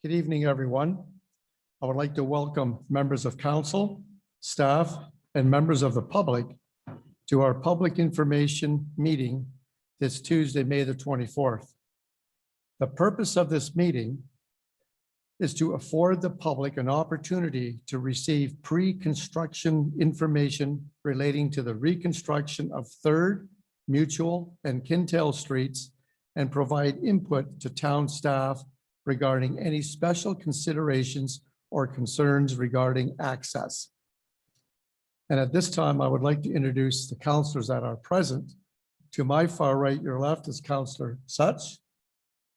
Good evening, everyone. I would like to welcome members of council, staff, and members of the public to our public information meeting this Tuesday, May the 24th. The purpose of this meeting is to afford the public an opportunity to receive pre-construction information relating to the reconstruction of 3rd, Mutual, and Kentail streets, and provide input to town staff regarding any special considerations or concerns regarding access. And at this time, I would like to introduce the councillors that are present. To my far right, your left is Councillor Such.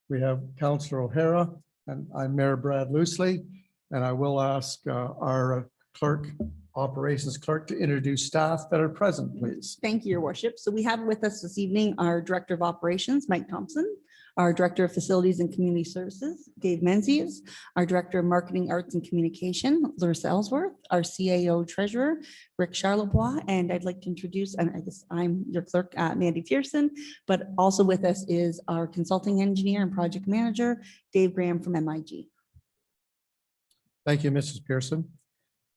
We have Councillor O'Hara, and I'm Mayor Brad Loosely. And I will ask our clerk, operations clerk, to introduce staff that are present, please. Thank you, Your Worship. So we have with us this evening our Director of Operations, Mike Thompson, our Director of Facilities and Community Services, Dave Menzies, our Director of Marketing, Arts and Communication, Larissa Ellsworth, our CAO Treasurer, Rick Charlebois, and I'd like to introduce, and I guess I'm your clerk, Mandy Pearson, but also with us is our Consulting Engineer and Project Manager, Dave Graham from MIG. Thank you, Mrs. Pearson.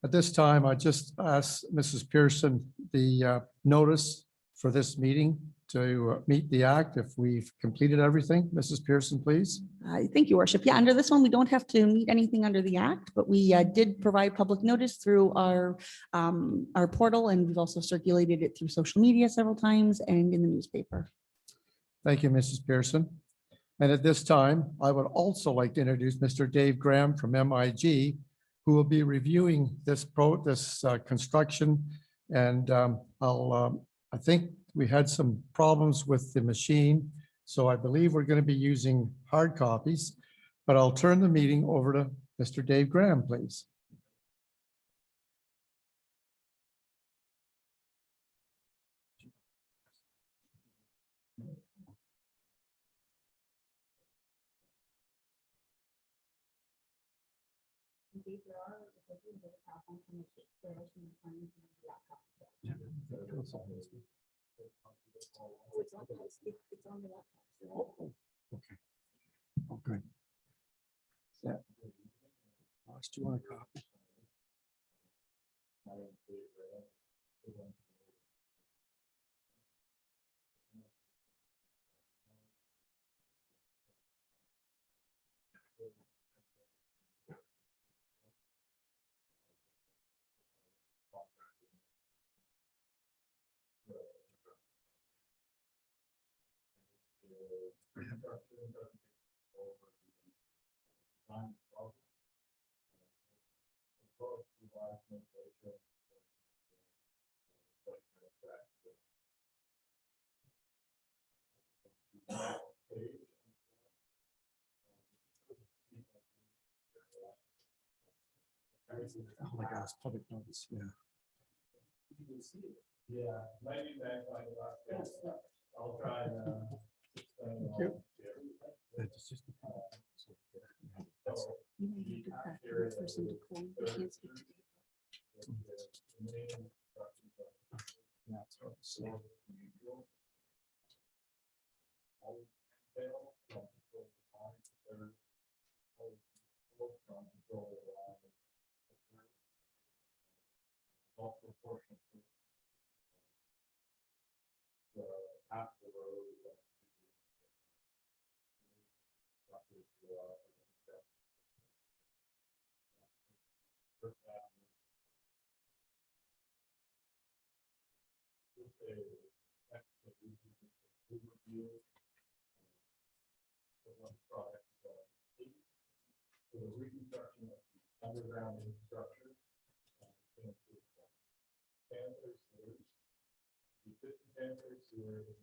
At this time, I just asked Mrs. Pearson the notice for this meeting to meet the act if we've completed everything. Mrs. Pearson, please. Thank you, Worship. Yeah, under this one, we don't have to meet anything under the act, but we did provide public notice through our portal, and we've also circulated it through social media several times and in the newspaper. Thank you, Mrs. Pearson. And at this time, I would also like to introduce Mr. Dave Graham from MIG, who will be reviewing this construction. And I think we had some problems with the machine, so I believe we're going to be using hard copies, but I'll turn the meeting over to Mr. Dave Graham, please. Okay. Oh, good. Yeah. Ross, do you want a copy? Oh my gosh, public notice, yeah. Yeah, maybe back like last. I'll try. Thank you. That's just The reconstruction of underground infrastructure, sanitary sewers, existing sanitary sewers,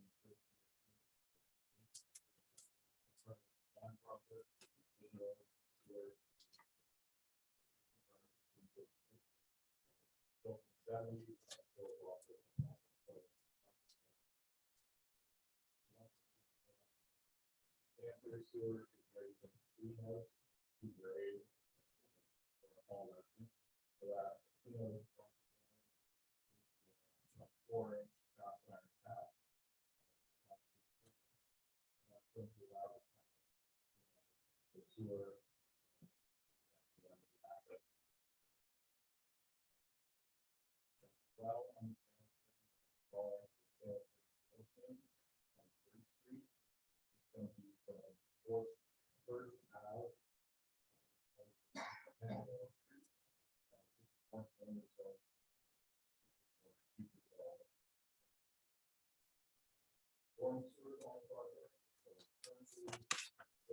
sewer is raised in greenhouse to grade all that. So that, 4-inch cast iron tap. The sewer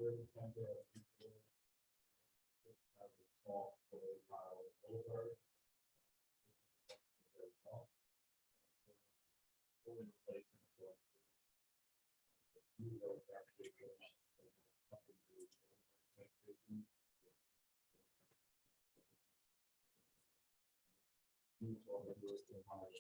30 Kentail people. Just have a small solar pile over. Very small. Fully replacing solar. New road actually goes, something to do with new solar goes to high.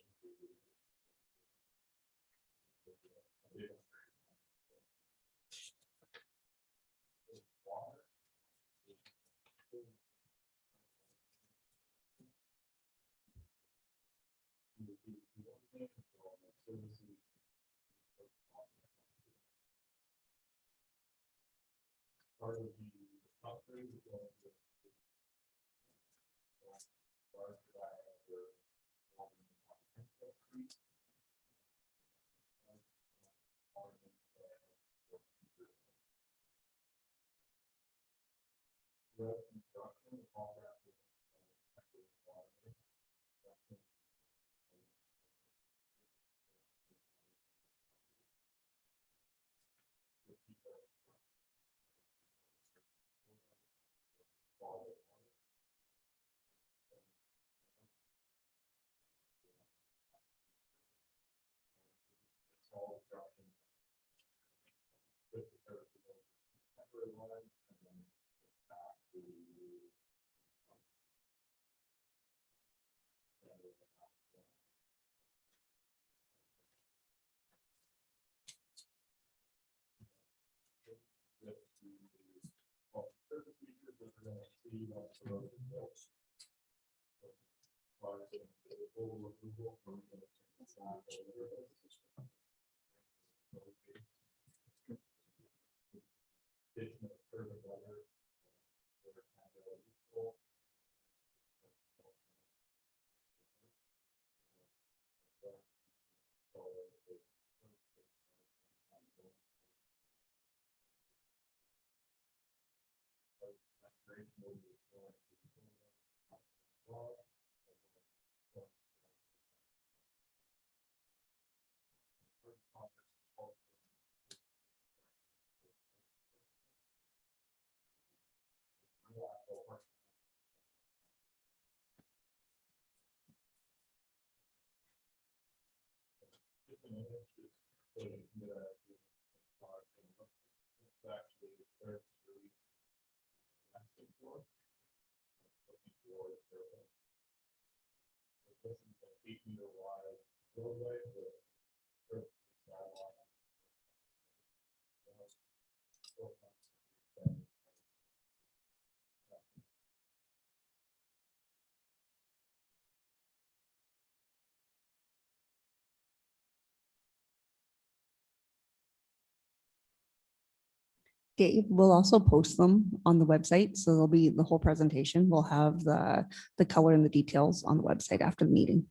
Part of the upgrade is going to large diameter along Kentail Street. Reconstruction, the contract with all construction with the services of temporary line and then back to service features that we're gonna see once the road is built. Full removal, we're gonna turn this on over. Addition of further weather. Actually, third street. Asking for. Looking towards the. This is an 8-meter wide roadway with. Sidewalk. Dave will also post them on the website, so there'll be the whole presentation. We'll have the color and the details on the website after the meeting.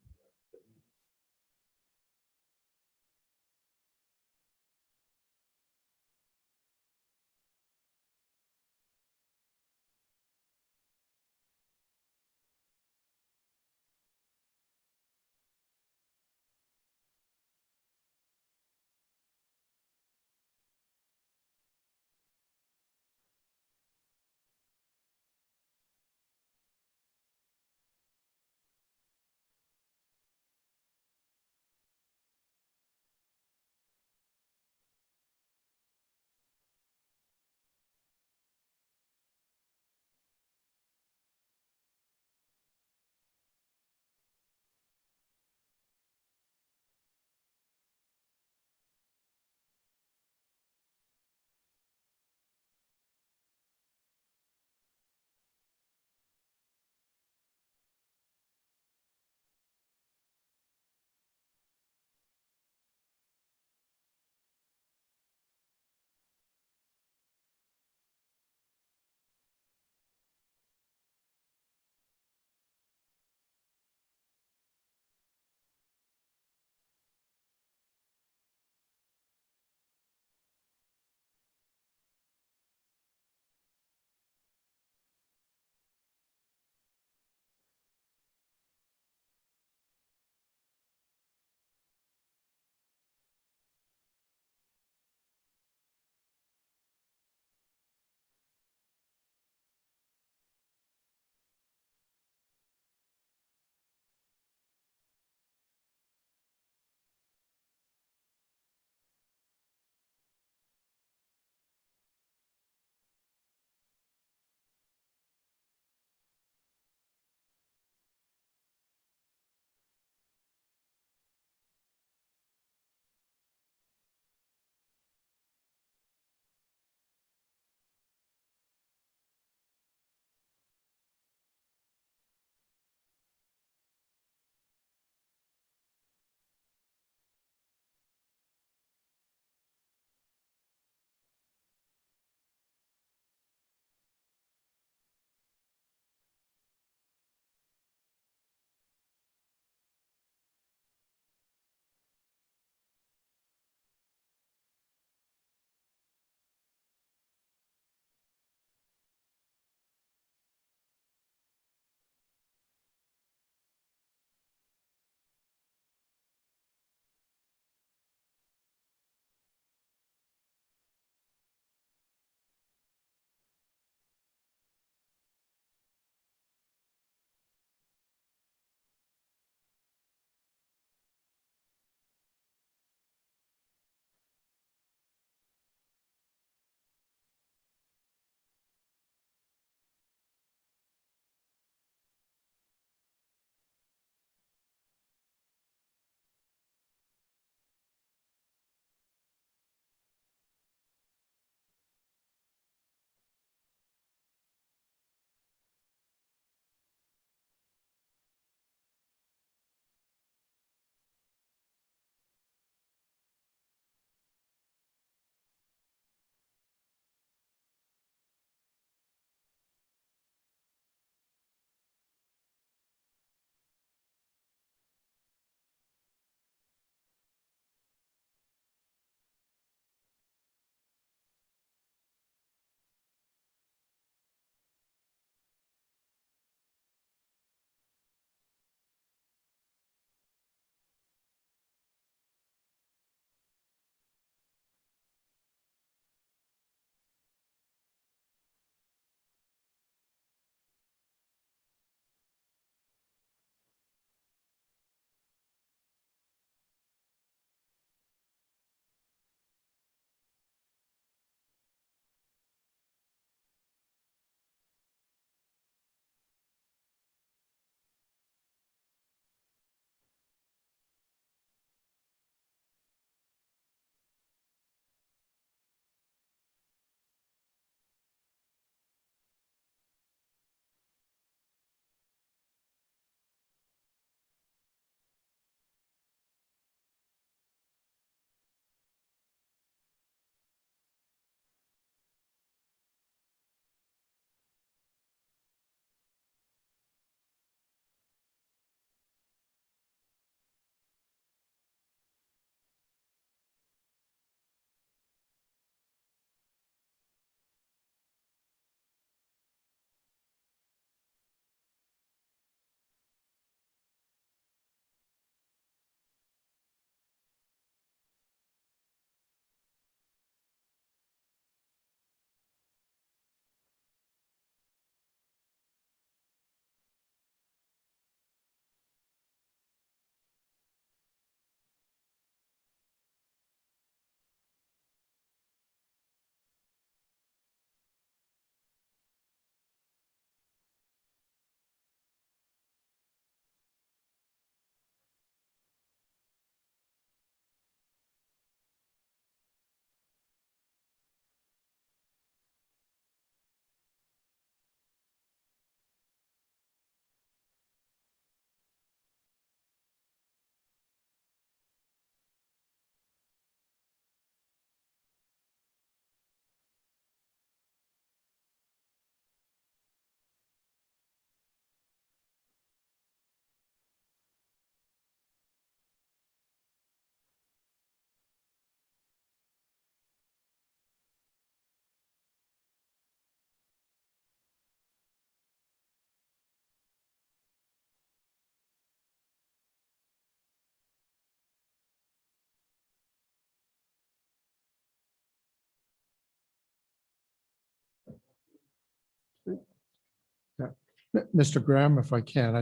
Mr. Graham, if I can,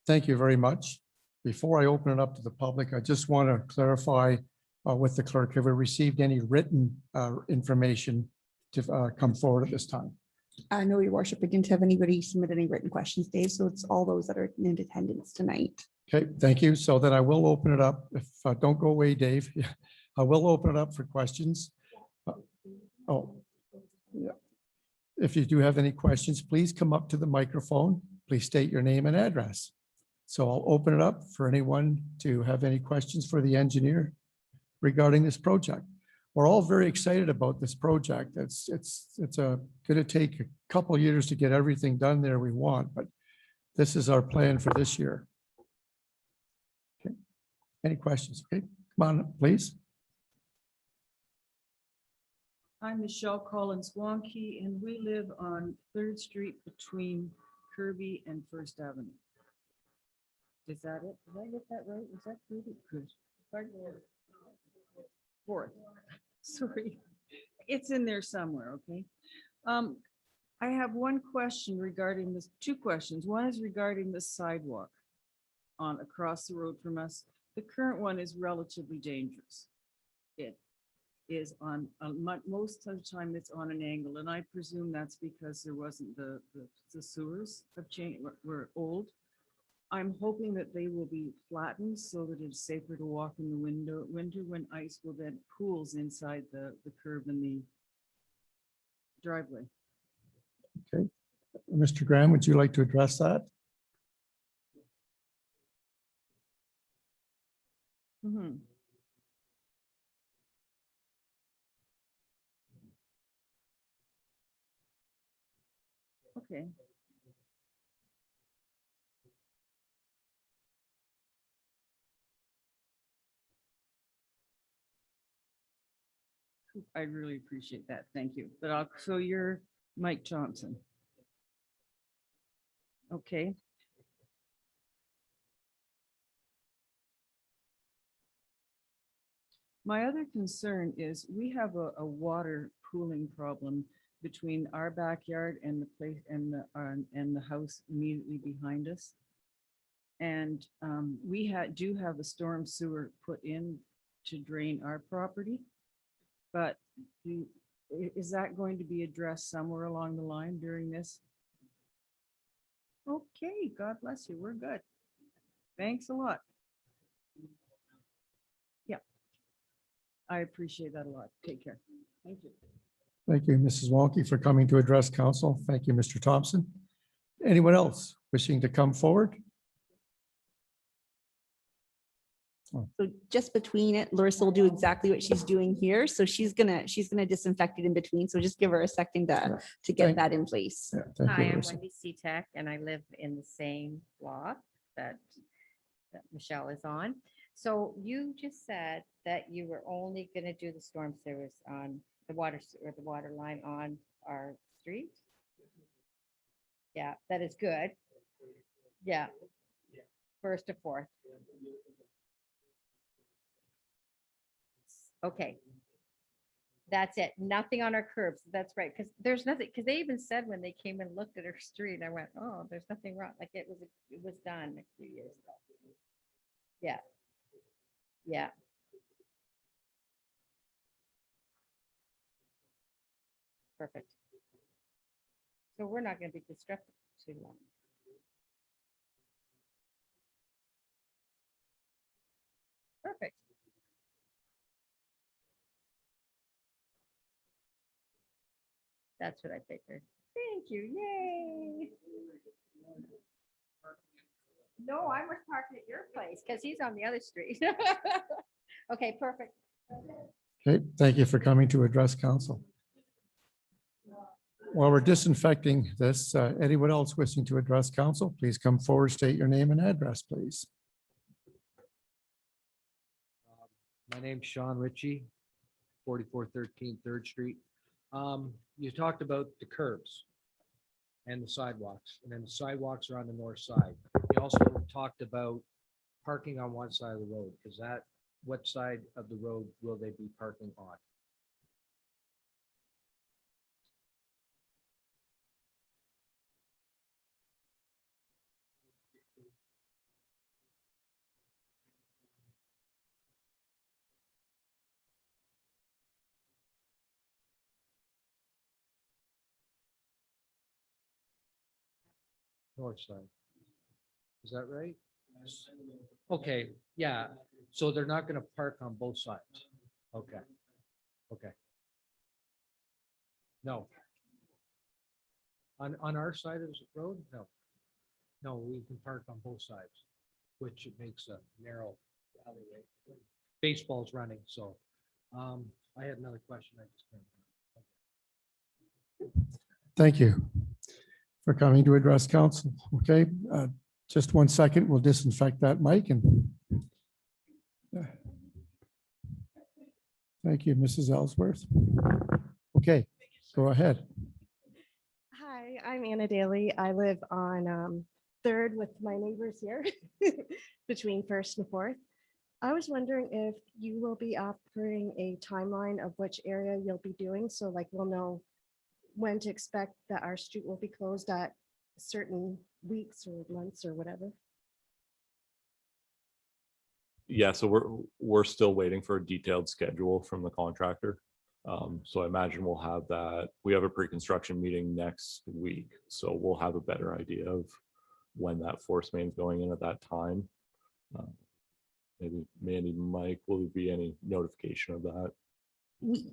thank you very much. Before I open it up to the public, I just want to clarify with the clerk, have we received any written information to come forward at this time? No, your worship, I didn't have anybody submit any written questions, Dave, so it's all those that are in attendance tonight. Okay, thank you. So then I will open it up. If, don't go away, Dave. I will open it up for questions. Oh, yeah. If you do have any questions, please come up to the microphone. Please state your name and address. So I'll open it up for anyone to have any questions for the engineer regarding this project. We're all very excited about this project. It's going to take a couple years to get everything done there we want, but this is our plan for this year. Okay. Any questions? Okay, come on, please. I'm Michelle Collins Wonky, and we live on 3rd Street between Kirby and First Avenue. Is that it? Did I get that right? Is that Kirby? Fourth. Sorry. It's in there somewhere, okay? I have one question regarding this, two questions. One is regarding the sidewalk on across the road from us. The current one is relatively dangerous. It is on most of the time it's on an angle, and I presume that's because there wasn't the sewers have changed, were old. I'm hoping that they will be flattened so that it's safer to walk in the winter when ice will then pools inside the curb and the driveway. Okay, Mr. Graham, would you like to address that? Mm-hmm. Okay. I really appreciate that. Thank you. But so you're Mike Johnson. Okay. My other concern is we have a water pooling problem between our backyard and the place and the house immediately behind us. And we do have a storm sewer put in to drain our property. But is that going to be addressed somewhere along the line during this? Okay, God bless you. We're good. Thanks a lot. Yeah, I appreciate that a lot. Take care. Thank you. Thank you, Mrs. Walke, for coming to address council. Thank you, Mr. Thompson. Anyone wishing to come forward? So just between it, Larissa will do exactly what she's doing here. So she's gonna disinfect it in between. So just give her a second to get that in place. Yeah, thank Hi, you, I'm Larissa. Wendy Seatek, and I live in the same block that Michelle is on. So you just said that you were only going to do the storm sewers on the water or the water line on our street. Yeah, that is good. Yeah. 1st to 4th. Okay. That's it. Nothing on our curbs. That's right. Because there's nothing, because they even said when they came and looked at our street, I went, oh, there's nothing wrong. Like it was done a few years ago. Yeah. Yeah. Perfect. So we're not going to be disrupted too long. Perfect. That's what I figured. Thank you. Yay. No, I was parking at your place because he's on the other street. Okay, perfect. Okay, thank you for coming to address council. While we're disinfecting this, anyone else wishing to address council, please come forward, state your name and address, please. My name's Sean Ritchie, 4413 3rd Street. You talked about the curbs and the sidewalks, and then the sidewalks are on the north side. You also talked about parking on one side of the road. Is that, what side of the road will they be parking on? north side. Is that right? Okay, yeah, so they're not gonna park on both sides. Okay, okay. No. On our side of the road? No. No, we can park on both sides, which it makes a narrow alleyway. Baseball's running, so, I had another question. I just can't. Thank you for coming to address council. Okay, just 1 second. We'll disinfect that mic and. Thank you, Mrs. Ellsworth. Okay, go ahead. Hi, I'm Anna Daly. I live on Third with my neighbors here between First and Fourth. I was wondering if you will be offering a timeline of which area you'll be doing, so like we'll know when to expect that our street will be closed at certain weeks or months or whatever. Yeah, so we're still waiting for a detailed schedule from the contractor. So I imagine we'll have that. We have a pre-construction meeting next week, so we'll have a better idea of when that force main is going in at that time. Maybe Mandy, Mike, will there be any notification of that? We-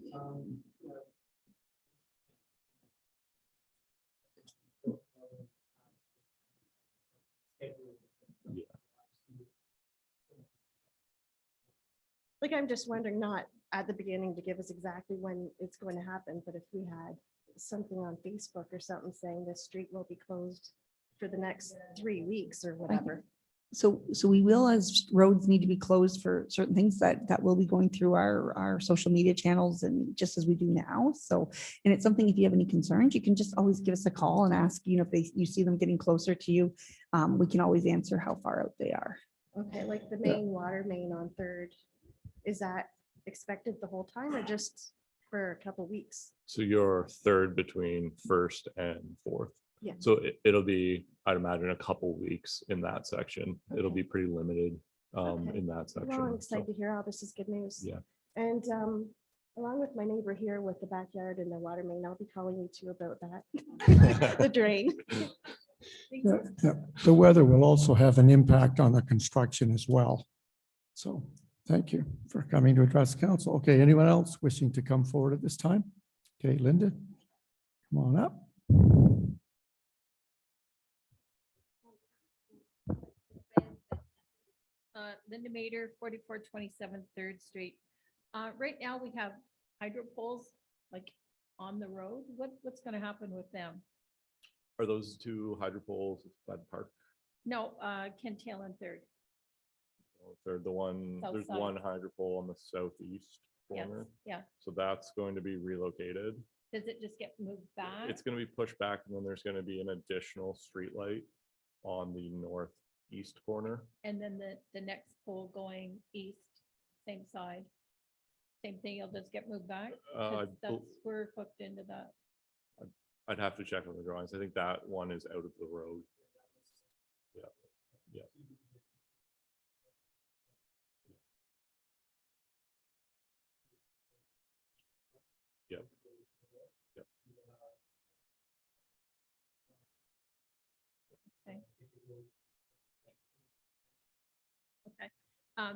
Like, I'm just wondering, not at the beginning to give us exactly when it's going to happen, but if we had something on Facebook or something saying the street will be closed for the next 3 weeks or whatever. So we will, as roads need to be closed for certain things that will be going through our social media channels and just as we do now. So, and it's something, if you have any concerns, you can just always give us a call and ask, if you see them getting closer to you, we can always answer how far out they are. Okay, like the main water main on Third, is that expected the whole time or just for a couple weeks? So you're third between First and Fourth. Yeah. So it'll be, I'd imagine, a couple weeks in that section. It'll Okay. be pretty limited Okay. in that section. Well, I'm So, excited to hear all this is good news. Yeah. And along with my neighbor here with the backyard and the water main, I'll be calling you too about that. The drain. Yeah, yeah. The weather will also have an impact on the construction as well. So thank you for coming to address council. Okay, anyone else wishing to come forward at this time? Okay, Linda, come on up. Linda Mater, 4427 Third Street. Right now, we have hydro poles like on the road. What's gonna happen with them? Are those two hydro poles by the park? No, Kentail and Third. They're the one, South there's side. one hydro pole on the southeast Yes, corner. yeah. So that's going to be relocated. Does it just get moved back? It's going to be pushed back, and then there's going to be an additional street light on the northeast corner. And then the next pole going east, same side? Same thing, it'll just get moved back? 'Cause we're hooked into that. I'd have to check on the drawings. I think that one is out of the road. Yeah, yeah. Yep. Yep. Okay.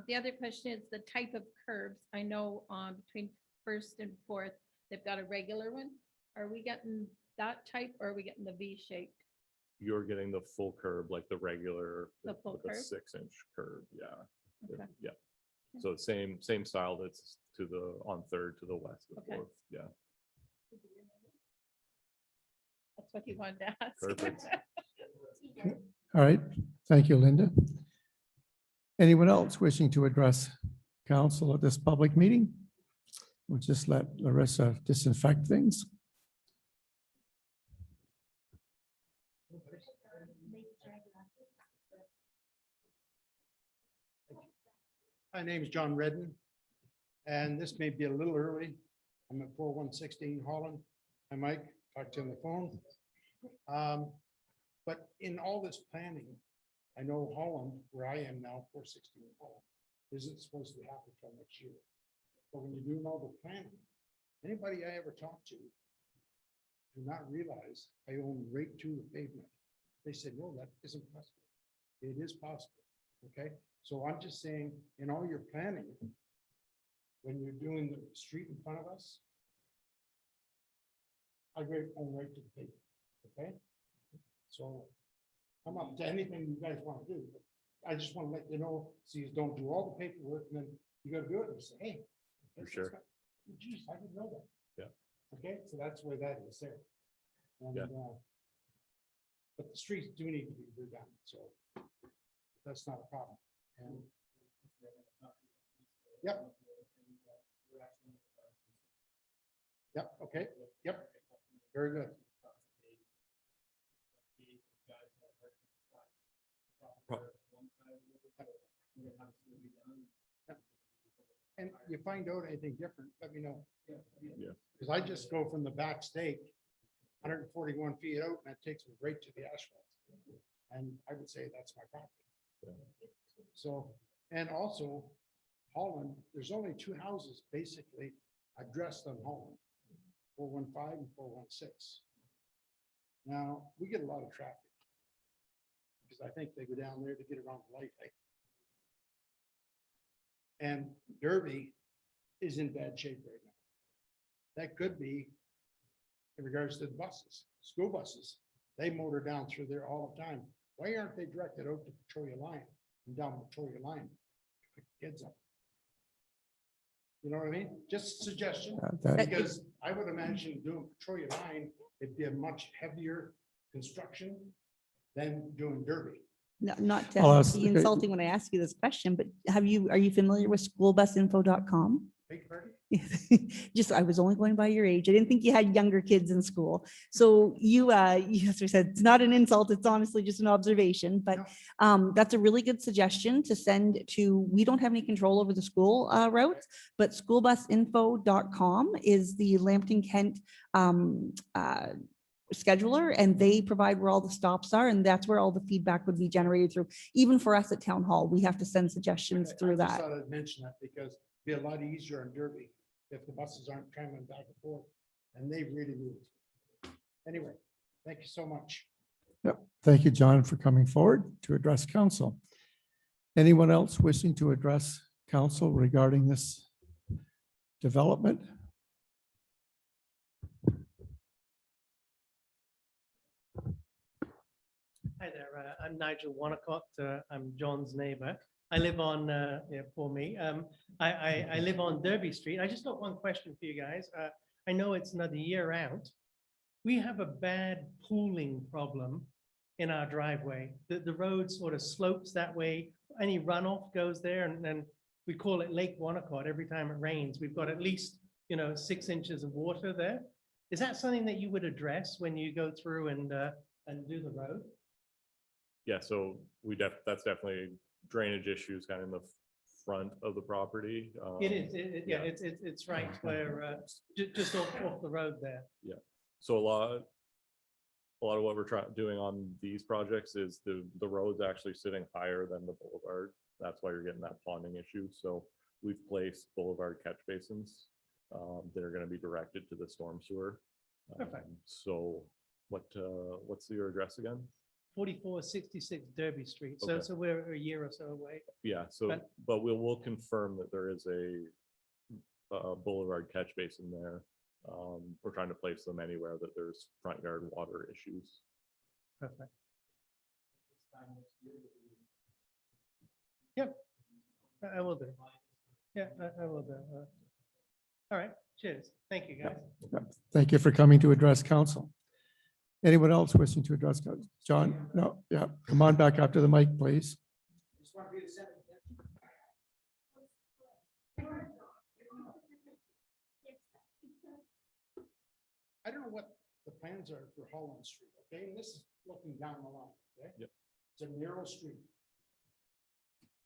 The other question is the type of curbs. I know between First and Fourth, they've got a regular one. Are we getting that type or are we getting the V-shaped? You're getting the full curb, like the regular, The full with a curb? 6-inch curb. Yeah. Okay. Yeah. So same style that's to the, on Third to the west of Okay. Fourth. Yeah. That's what you wanted to ask. Perfect. All right, thank you, Linda. Anyone else wishing to address council at this public meeting? We'll just let Larissa disinfect things. My name is John Redden, and this may be a little early. I'm at 4116 Holland. Hi, Mike, talked to you on the phone. But in all this planning, I know Holland, where I am now, 416 Holland, isn't supposed to happen until next year. But when you're doing all the planning, anybody I ever talked to do not realize I own right to the pavement. They said, no, that isn't possible. It is possible, okay? So I'm just saying, in all your planning, when you're doing the street in front of us, I own right to the paper, okay? So I'm up to anything you guys want to do. But I just want to let you know, so you don't do all the paperwork and then you gotta do it and say, hey. For that's sure. not- Geez, I didn't know that. Yeah. Okay, so that's where that is there. And, Yeah. but the streets do need to be redone, so that's not a problem. And Yep. Yep, okay, yep, very good. And you find out anything different, let me know. Yeah. Because I just go from the back stake, 141 feet out, and that takes me right to the asphalt. And I would say that's my property. So, and also Holland, there's only two houses basically addressed on Holland, 415 and 416. Now, we get a lot of traffic. Because I think they go down there to get around the light. And Derby is in bad shape right now. That could be in regards to the buses, school buses. They motor down through there all the time. Why aren't they directed out to Victoria Line and down Victoria Line? Pick the kids up. You know what I mean? Just a suggestion, because I would imagine doing Victoria Line, it'd be a much heavier construction than doing Derby. Not I'll to ask- be insulting when I ask you this question, but are you familiar with schoolbusinfo.com? Beg your pardon? Just, I was only going by your age. I didn't think you had younger kids in school. So yes, we said, it's not an insult. It's honestly just an observation, but that's a really good suggestion to send to, we don't have any control over the school routes, but schoolbusinfo.com is the Lambton Kent scheduler, and they provide where all the stops are, and that's where all the feedback would be generated through. Even for us at town hall, we have to send suggestions I through just that. thought I'd mention that because it'd be a lot easier on Derby if the buses aren't traveling back and forth, and they really move. Anyway, thank you so much. Yep. Thank you, John, for coming forward to address council. Anyone else wishing to address council regarding this development? Hi there, I'm Nigel Wanacott. I'm John's neighbor. I live on, for me, I live on Derby Street. I just got one question for you guys. I know it's another year out. We have a bad pooling problem in our driveway. The road sort of slopes that way. Any runoff goes there, and then we call it Lake Wanacott. Every time it rains, we've got at least, 6 inches of water there. Is that something that you would address when you go through and do the road? Yeah, so that's definitely drainage issues kind of in the front of the property. It is, yeah, it's right where, just off the road there. So a lot of what we're doing on these projects is the road's actually sitting higher than the boulevard. That's why you're getting that ponding issue. So we've placed boulevard catch basins that are going to be directed to the storm sewer. Perfect. So what's your address again? 4466 Derby Street. So, Okay. so we're a year or so away. Yeah, so, But- but we'll confirm that there is a boulevard catch basin there. We're trying to place them anywhere that there's front yard water issues. Perfect. Yep, I will do. Yeah, I will do. All right, cheers. Thank you, guys. Thank you for coming to address council. Anyone else wishing to address council? John? No, yeah, come on back up to the mic, please. I don't know what the plans are for Holland Street, okay? And this is looking down the line, okay? Yep. It's a narrow street.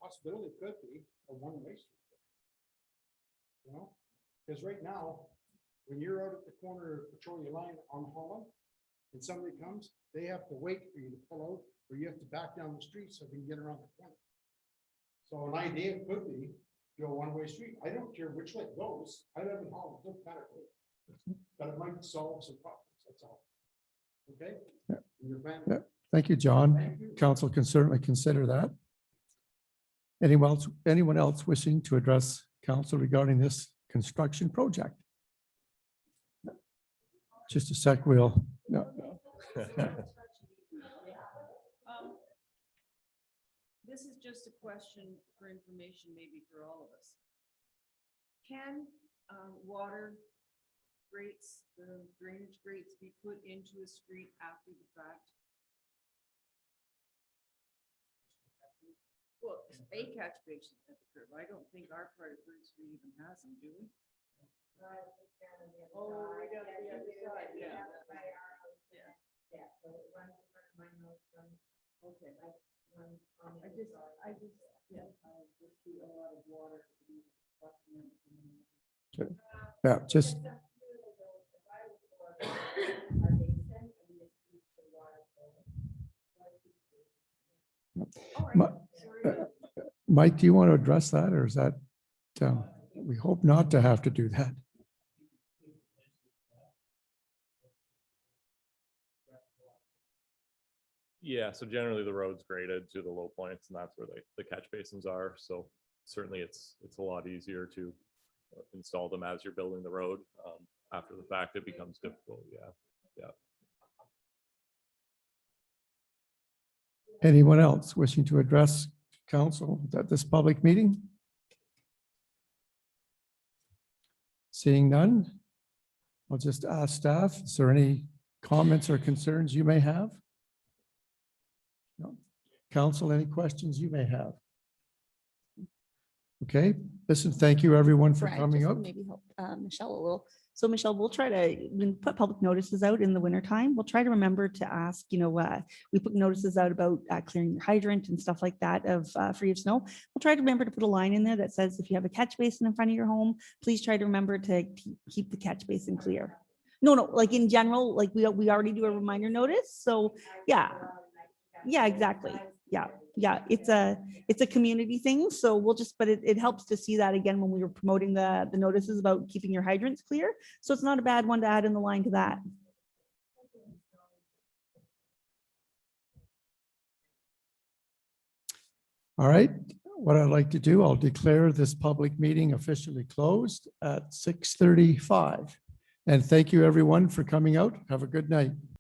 Possibility could be a one-way street. Because right now, when you're out at the corner of Victoria Line on Holland, and somebody comes, they have to wait for you to pull out, or you have to back down the street so they can get around the corner. So an idea could be, a one-way street. I don't care which way it goes. I live in Holland, it doesn't matter. But it might solve some problems, that's all. Okay? Yeah. In your plan? Yeah. Thank you, John. Council can certainly consider that. Anyone else wishing to address council regarding this construction project? Just a sec, we'll, no. This is just a question for information, maybe for all of us. Can water grates, drainage grates be put into a street after the fact? Well, a catch basin at the curb. I don't think our part of Third Street even has them, do we? Oh, right down the other side, yeah. Okay. I just, yeah, I just see a lot of water. Yeah, just. Mike, do you want to address that, or is that, we hope not to have to do that? Yeah, so generally the road's graded to the low points, and that's where the catch basins are. So certainly it's a lot easier to install them as you're building the road. After the fact, it becomes difficult. Yeah. Anyone else wishing to address council at this public meeting? Seeing none, I'll just ask staff, is there any comments or concerns you may have? No. Council, any questions you may have? Okay, listen, thank you everyone for Brad, coming just out. Maybe help Michelle a little. So Michelle, we'll try to, when we put public notices out in the winter time, we'll try to remember to ask, we put notices out about clearing your hydrant and stuff like that of free of snow. We'll try to remember to put a line in there that says, if you have a catch basin in front of your home, please try to remember to keep the catch basin clear. No, like in general, like we already do a reminder notice. So yeah, exactly. Yeah, it's a community thing. So we'll just, but it helps to see that again when we were promoting the notices about keeping your hydrants clear. So it's not a bad one to add in the line to that. All right, what I'd like to do, I'll declare this public meeting officially closed at 6:35. And thank you everyone for coming out. Have a good night.